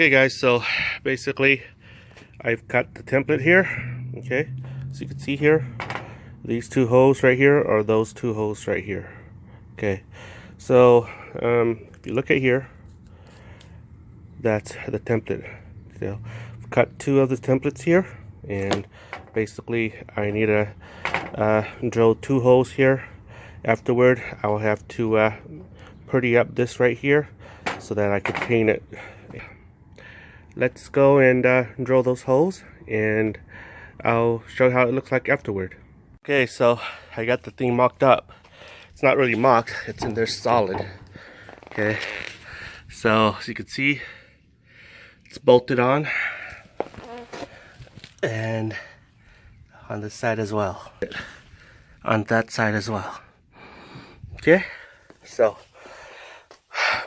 Okay guys, so basically I've cut the template here. Okay, so you can see here, these two holes right here are those two holes right here. Okay, so if you look at here, that's the template. So I've cut two of the templates here, and basically I need to drill two holes here. Afterward, I will have to pretty up this right here so that I can paint it. Let's go and drill those holes, and I'll show you how it looks like afterward. Okay, so I got the thing mocked up. It's not really mocked, it's in there solid. Okay, so as you can see, it's bolted on, and on this side as well, on that side as well. Okay, so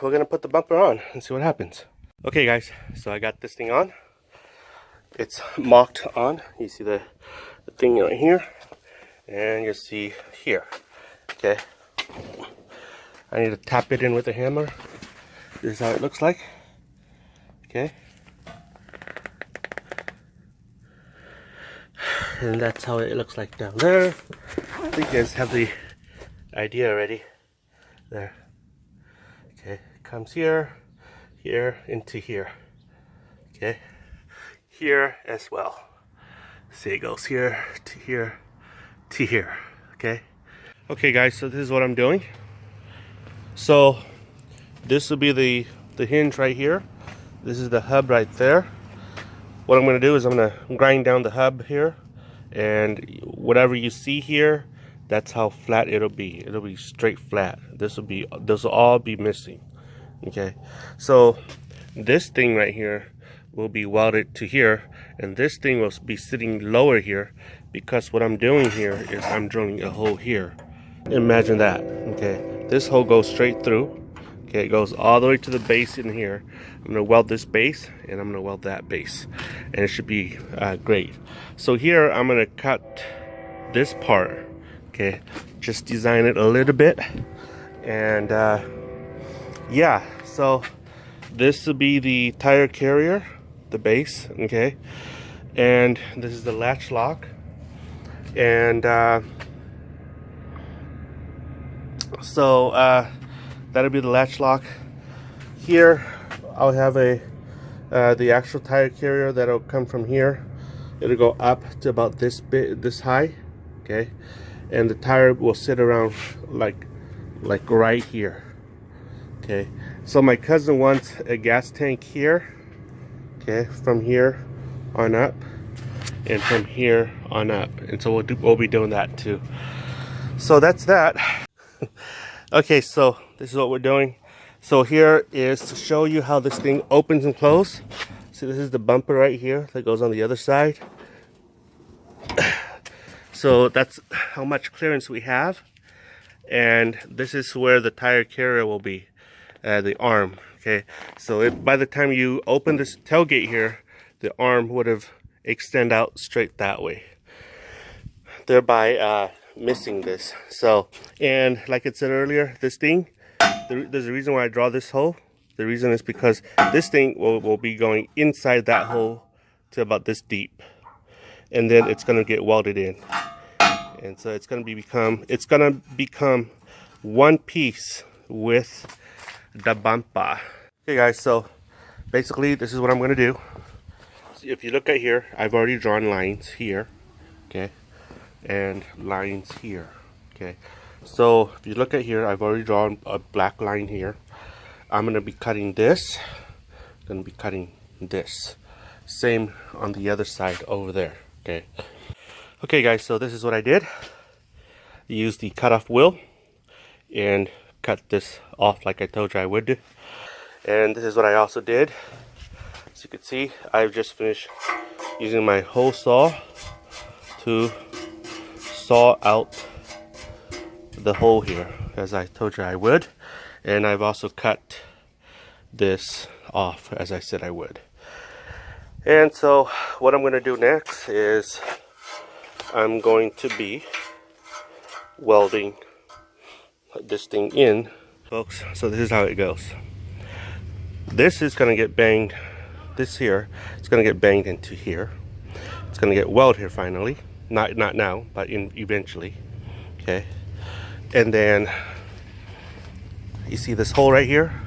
we're gonna put the bumper on and see what happens. Okay guys, so I got this thing on. It's mocked on. You see the thing right here, and you see here. Okay, I need to tap it in with a hammer. This is how it looks like. Okay, and that's how it looks like down there. I think you guys have the idea already. There. Okay, it comes here, here, into here. Okay, here as well. See, it goes here to here to here. Okay. Okay guys, so this is what I'm doing. So this will be the hinge right here. This is the hub right there. What I'm going to do is I'm going to grind down the hub here, and whatever you see here, that's how flat it'll be. It'll be straight flat. This will all be missing. Okay, so this thing right here will be welded to here, and this thing will be sitting lower here, because what I'm doing here is I'm drilling a hole here. Imagine that. Okay, this hole goes straight through. Okay, it goes all the way to the base in here. I'm gonna weld this base, and I'm gonna weld that base, and it should be great. So here I'm gonna cut this part. Okay, just design it a little bit, and yeah, so this will be the tire carrier, the base. Okay, and this is the latch lock, and so that'll be the latch lock. Here I'll have the actual tire carrier that'll come from here. It'll go up to about this bit, this high. Okay, and the tire will sit around like right here. Okay, so my cousin wants a gas tank here. Okay, from here on up, and from here on up, and so we'll be doing that too. So that's that. Okay, so this is what we're doing. So here is to show you how this thing opens and closes. See, this is the bumper right here that goes on the other side. So that's how much clearance we have, and this is where the tire carrier will be, the arm. Okay, so by the time you open this tailgate here, the arm would have extend out straight that way, thereby missing this. So, and like I said earlier, this thing, there's a reason why I draw this hole. The reason is because this thing will be going inside that hole to about this deep, and then it's going to get welded in, and so it's going to become one piece with the bumper. Okay guys, so basically this is what I'm going to do. So if you look at here, I've already drawn lines here. Okay, and lines here. Okay, so if you look at here, I've already drawn a black line here. I'm going to be cutting this, going to be cutting this, same on the other side over there. Okay guys, so this is what I did. Use the cutoff wheel and cut this off like I told you I would do. And this is what I also did. As you can see, I've just finished using my hole saw to saw out the hole here, as I told you I would. And I've also cut this off as I said I would. And so what I'm going to do next is I'm going to be welding this thing in, folks. So this is how it goes. This is going to get banged this here, it's gonna get banged into here. It's gonna get welded here finally. Not now, but eventually. Okay. And then you see this hole right here?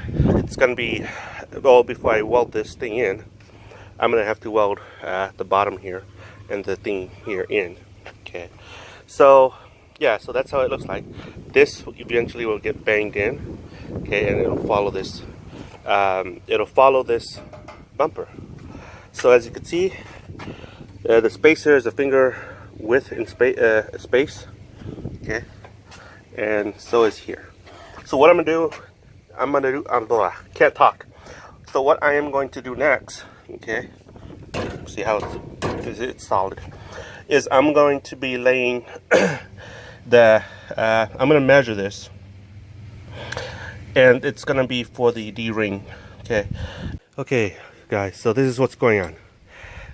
It's gonna be, well, before I weld this thing in, I'm gonna have to weld the bottom here and the thing here in. Okay. So yeah, so that's how it looks like. This eventually will get banged in. Okay, and it'll follow this. It'll follow this bumper. So as you can see, the spacer is a finger width in space. Okay, and so is here. So what I'm gonna do, can't talk. So what I am going to do next, okay, see how it's solid, is I'm going to be laying I'm gonna measure this, and it's gonna be for the D-ring. Okay guys, so this is what's going on.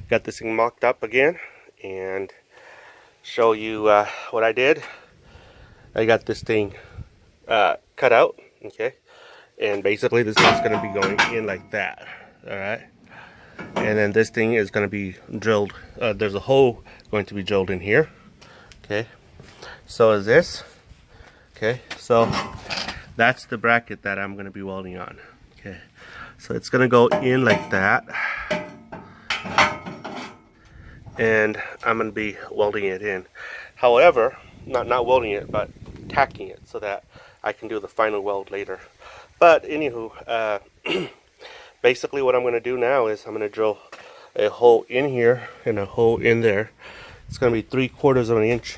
Got this thing mocked up again, and show you what I did. I got this thing cut out, okay, and basically this is going to be going in like that. All right, and then this thing is going to be drilled. There's a hole going to be drilled in here. Okay, so is this. Okay, so that's the bracket that I'm going to be welding on. Okay, so it's going to go in like that, and I'm going to be welding it in. However, not welding it, but tacking it so that I can do the final weld later. But anywho, basically what I'm going to do now is I'm going to drill a hole in here and a hole in there. It's going to be 3/4 of an inch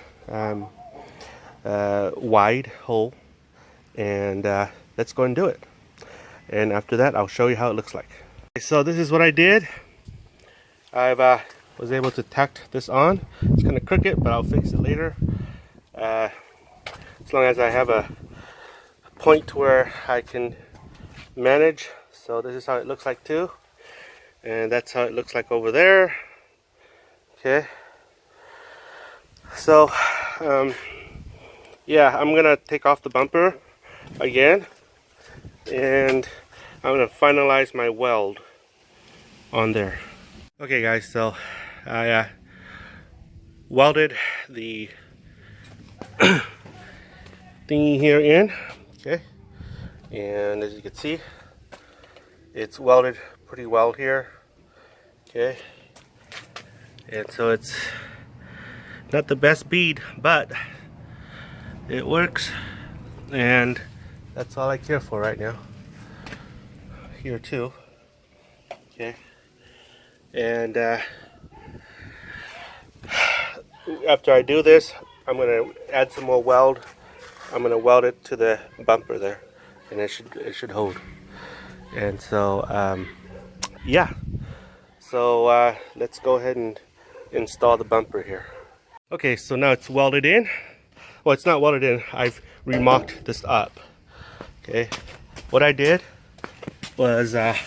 wide hole, and let's go and do it. And after that, I'll show you how it looks like. So this is what I did. I was able to tack this on. It's kind of crooked, but I'll fix it later. As long as I have a point where I can manage. So this is how it looks like too, and that's how it looks like over there. Okay, so yeah, I'm gonna take off the bumper again, and I'm gonna finalize my weld on there. Okay guys, so I welded the thingy here in, okay, and as you can see, it's welded pretty well here. Okay, and so it's not the best bead, but it works, and that's all I care for right now. Here too. Okay, and after I do this, I'm gonna add some more weld. I'm gonna weld it to the bumper there, and it should hold. And so yeah, so let's go ahead and install the bumper here. Okay, so now it's welded in. Well, it's not welded in. I've remocked this up. Okay, what I did was I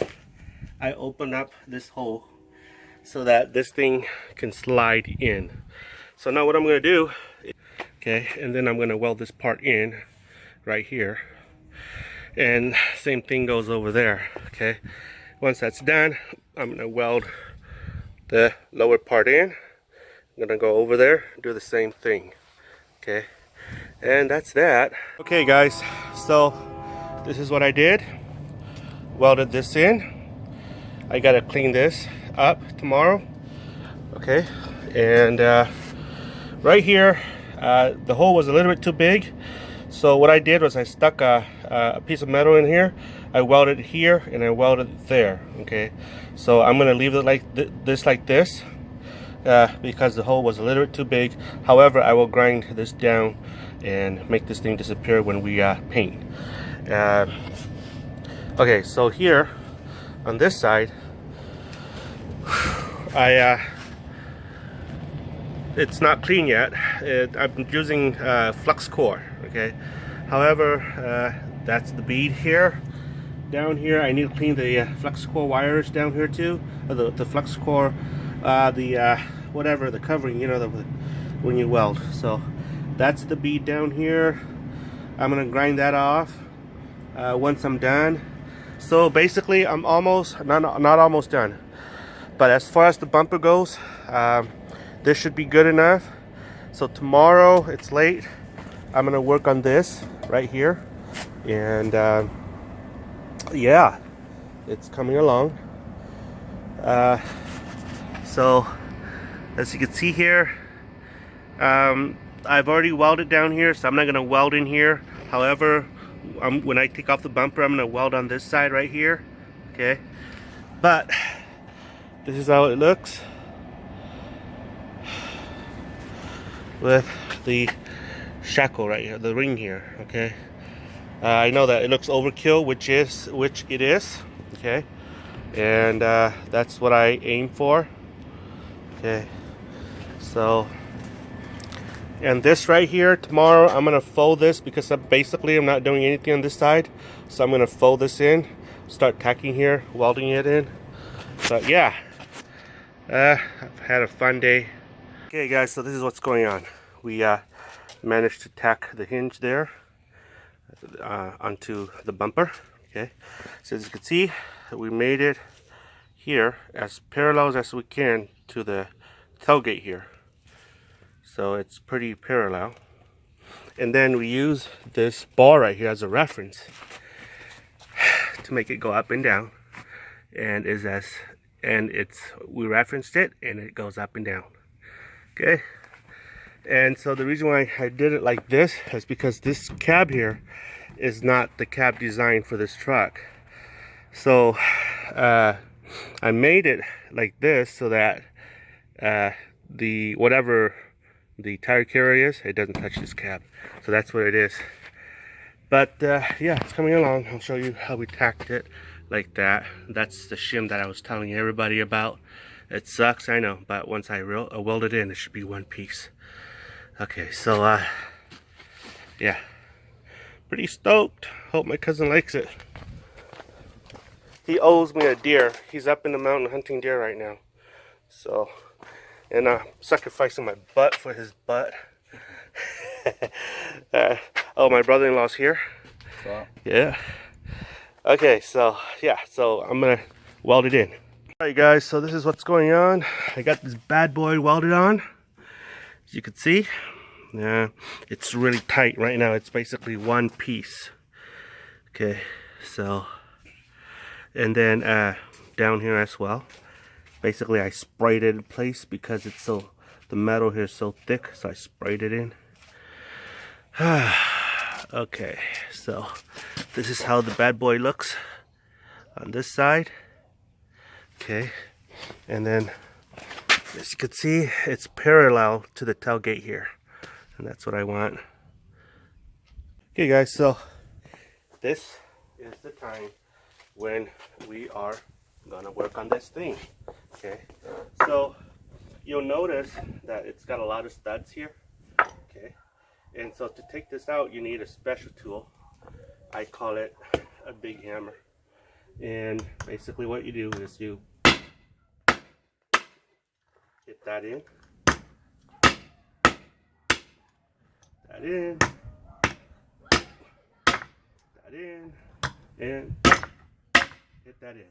opened up this hole so that this thing can slide in. So now what I'm going to do, okay, and then I'm going to weld this part in right here, and same thing goes over there. Okay, once that's done, I'm going to weld the lower part in. I'm going to go over there, do the same thing. Okay, and that's that. Okay guys, so this is what I did. Welded this in. I gotta clean this up tomorrow. Okay, and right here, the hole was a little bit too big, so what I did was I stuck a piece of metal in here. I welded here and I welded it there. Okay, so I'm gonna leave it like this because the hole was a little bit too big. However, I will grind this down and make this thing disappear when we paint. Okay, so here on this side, it's not clean yet. I'm using flux core. Okay, however, that's the bead here. Down here, I need to clean the flux core wires down here too. The flux core, whatever the covering, you know, when you weld. So that's the bead down here. I'm gonna grind that off once I'm done. So basically I'm almost not almost done, but as far as the bumper goes, this should be good enough. So tomorrow, it's late, I'm gonna work on this right here, and yeah, it's coming along. So as you can see here, I've already welded down here, so I'm not gonna weld in here. However, when I take off the bumper, I'm gonna weld on this side right here. Okay, but this is how it looks with the shackle right here, the ring here. Okay, I know that it looks overkill, which it is. Okay, and that's what I aim for. Okay, so, and this right here, tomorrow I'm gonna fold this because I'm not doing anything on this side, so I'm gonna fold this in, start tacking here, welding it in. But yeah, I've had a fun day. Okay guys, so this is what's going on. We managed to tack the hinge there onto the bumper. Okay, so as you can see, we made it here as parallel as we can to the tailgate here, so it's pretty parallel. And then we use this bar right here as a reference to make it go up and down, and we referenced it and it goes up and down. Okay, and so the reason why I did it like this is because this cab here is not the cab design for this truck. So I made it like this so that whatever the tire carrier is, it doesn't touch this cab. So that's what it is. But yeah, it's coming along. I'll show you how we tacked it like that. That's the shim that I was telling everybody about. It sucks, I know, but once I weld it in, it should be one piece. Okay, so yeah, pretty stoked. Hope my cousin likes it. He owes me a deer. He's up in the mountain hunting deer right now. So, and sacrificing my butt for his butt. Oh, my brother-in-law's here. Wow. Yeah. Okay, so yeah, so I'm gonna weld it in. Alright guys, so this is what's going on. I got this bad boy welded on. As you can see, yeah, it's really tight right now. It's basically one piece. Okay, so, and then down here as well. Basically, I sprayed it in place because it's so, the metal here is so thick, so I sprayed it in. Okay, so this is how the bad boy looks on this side. Okay, and then as you can see, it's parallel to the tailgate here, and that's what I want. Okay guys, so this is the time when we are gonna work on this thing. Okay, so you'll notice that it's got a lot of studs here. Okay, and so to take this out, you need a special tool. I call it a big hammer. And basically what you do is you get that in, and hit that in.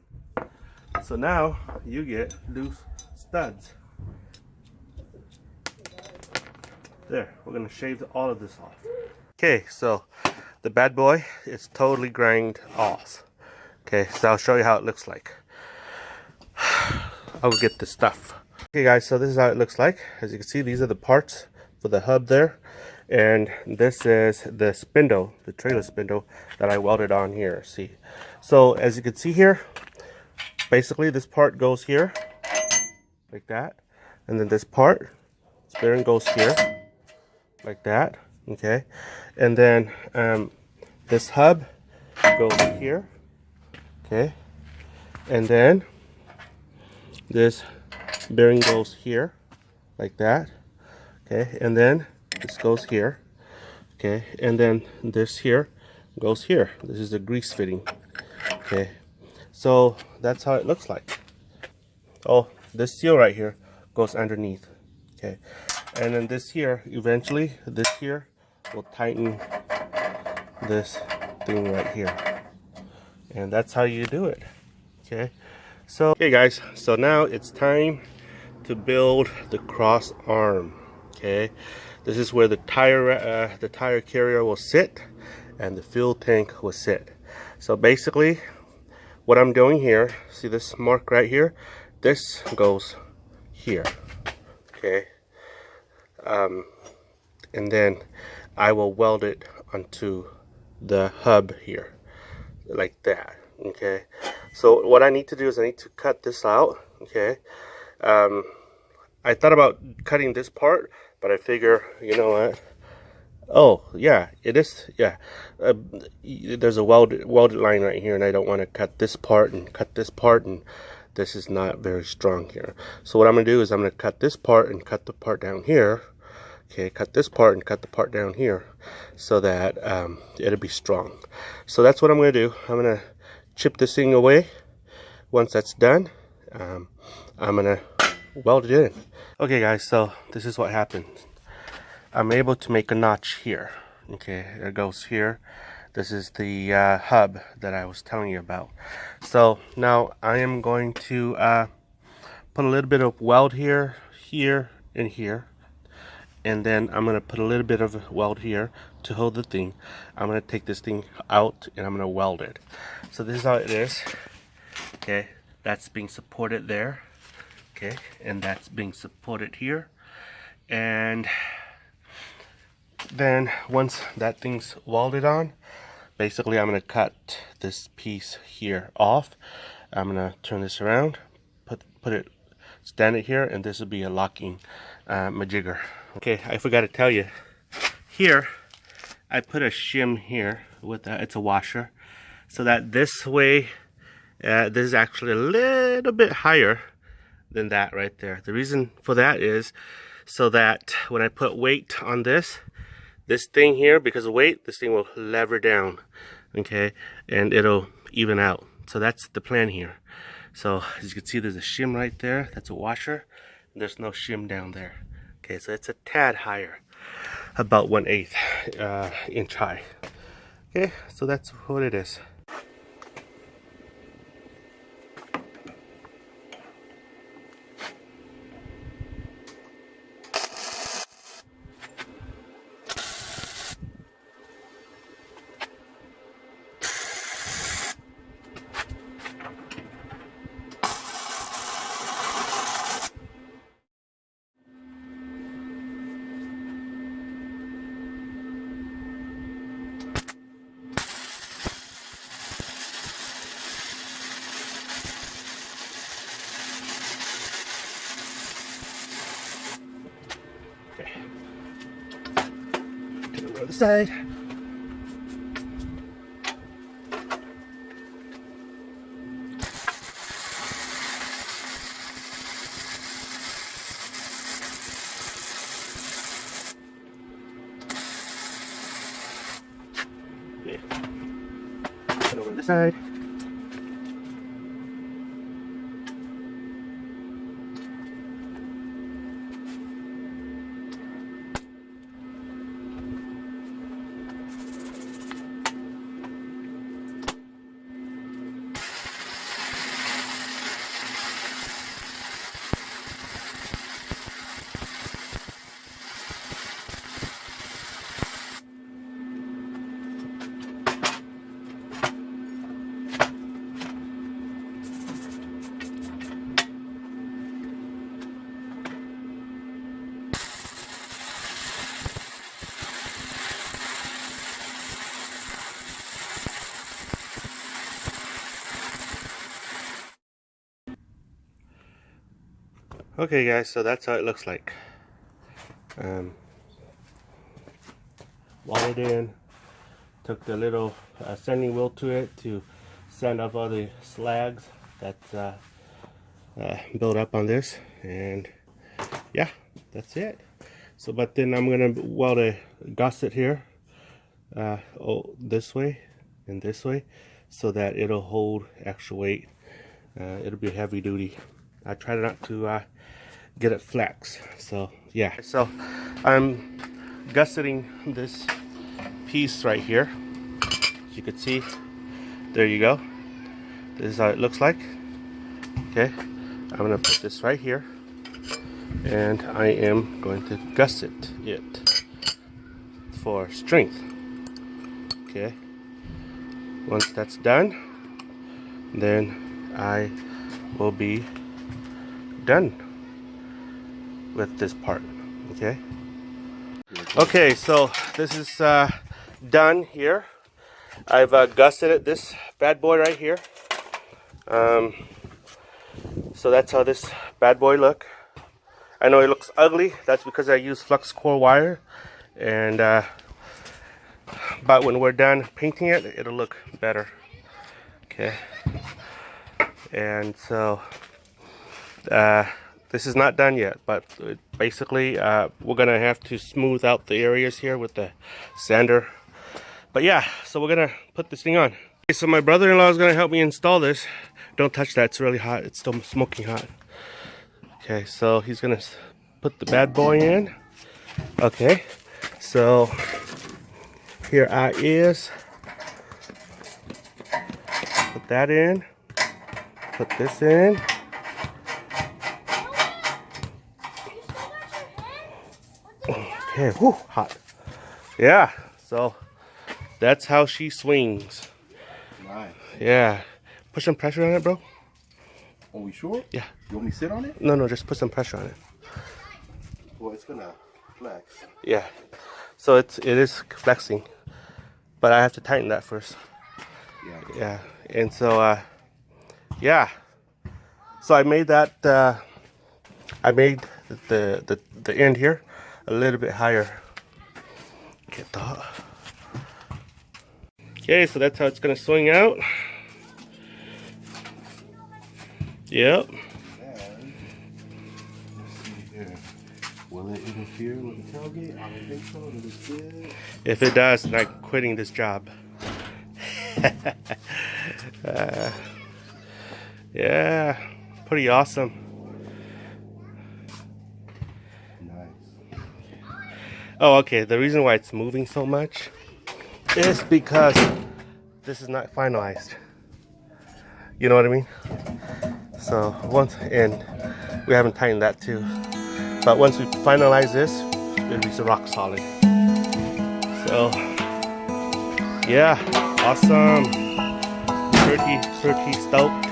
So now you get loose studs. There, we're gonna shave all of this off. Okay, so the bad boy is totally grind off. Okay, so I'll show you how it looks like. I'll get the stuff. Okay guys, so this is how it looks like. As you can see, these are the parts for the hub there. And this is the spindle, the trailer spindle that I welded on here. See, so as you can see here, basically this part goes here, like that. And then this part, this bearing goes here, like that. Okay, and then this hub goes here. Okay, and then this bearing goes here, like that. Okay, and then this goes here. Okay, and then this here goes here. This is the grease fitting. Okay, so that's how it looks like. Oh, this seal right here goes underneath. Okay, and then this here, eventually this here will tighten this thing right here. And that's how you do it. Okay, so okay guys, so now it's time to build the cross arm. Okay, this is where the tire carrier will sit and the fuel tank will sit. So basically what I'm doing here, see this mark right here, this goes here. Okay, and then I will weld it onto the hub here like that. Okay, so what I need to do is I need to cut this out. Okay, I thought about cutting this part, but I figure, you know what, oh yeah, it is, yeah, there's a welded line right here, and I don't want to cut this part and cut this part, and this is not very strong here. So what I'm gonna do is I'm gonna cut this part and cut the part down here. Okay, cut this part and cut the part down here so that it'll be strong. So that's what I'm gonna do. I'm gonna chip this thing away. Once that's done, I'm gonna weld it in. Okay guys, so this is what happened. I'm able to make a notch here. Okay, it goes here. This is the hub that I was telling you about. So now I am going to put a little bit of weld here, here, and here. And then I'm going to put a little bit of weld here to hold the thing. I'm going to take this thing out and I'm going to weld it. So this is how it is. Okay, that's being supported there. Okay, and that's being supported here. And then once that thing's welded on, basically I'm going to cut this piece here off. I'm going to turn this around, put it, stand it here, and this will be a locking majigger. Okay, I forgot to tell you, here I put a shim here with it's a washer, so that this way this is actually a little bit higher than that right there. The reason for that is so that when I put weight on this thing here, because of weight, this thing will lever down, okay, and it'll even out. So that's the plan here. So as you can see, there's a shim right there. That's a washer. There's no shim down there. Okay, so it's a tad higher, about 1/8 inch high. Okay, so that's what it is. Okay. To the other side. Okay. Put over the side. Okay guys, so that's how it looks like. Welded in, took the little sanding wheel to it to sand off all the slags that's built up on this, and yeah, that's it. So but then I'm gonna weld a gusset here, this way and this way, so that it'll hold extra weight. It'll be heavy duty. I try not to get it flex. So yeah, so I'm gusseting this piece right here. As you can see, there you go. This is how it looks like. Okay, I'm gonna put this right here, and I am going to gusset it for strength. Okay, once that's done, then I will be done with this part. Okay. Okay, so this is done here. I've gusseted this bad boy right here. So that's how this bad boy look. I know it looks ugly. That's because I use flux core wire, and but when we're done painting it, it'll look better. Okay. And so this is not done yet, but basically we're gonna have to smooth out the areas here with the sander. But yeah, so we're gonna put this thing on. Okay, so my brother-in-law is gonna help me install this. Don't touch that, it's really hot. It's still smoking hot. Okay, so he's gonna put the bad boy in. Okay, so here I is. Put that in. Put this in. Okay, whew, hot. Yeah, so that's how she swings. Nice. Yeah. Put some pressure on it, bro. Are we sure? Yeah. You want me to sit on it? No, just put some pressure on it. Well, it's gonna flex. Yeah. So it is flexing, but I have to tighten that first. Yeah. Yeah. And so yeah. So I made that. I made the end here a little bit higher. Get that. Okay, so that's how it's gonna swing out. Yep. And, let's see here. Will it interfere with the tailgate? I don't think so. It is good. If it does, then I'm quitting this job. Yeah, pretty awesome. Nice. Oh, okay. The reason why it's moving so much is because this is not finalized. You know what I mean? So once, and we haven't tightened that too. But once we finalize this, it'll be rock solid. So yeah, awesome. Pretty stoked.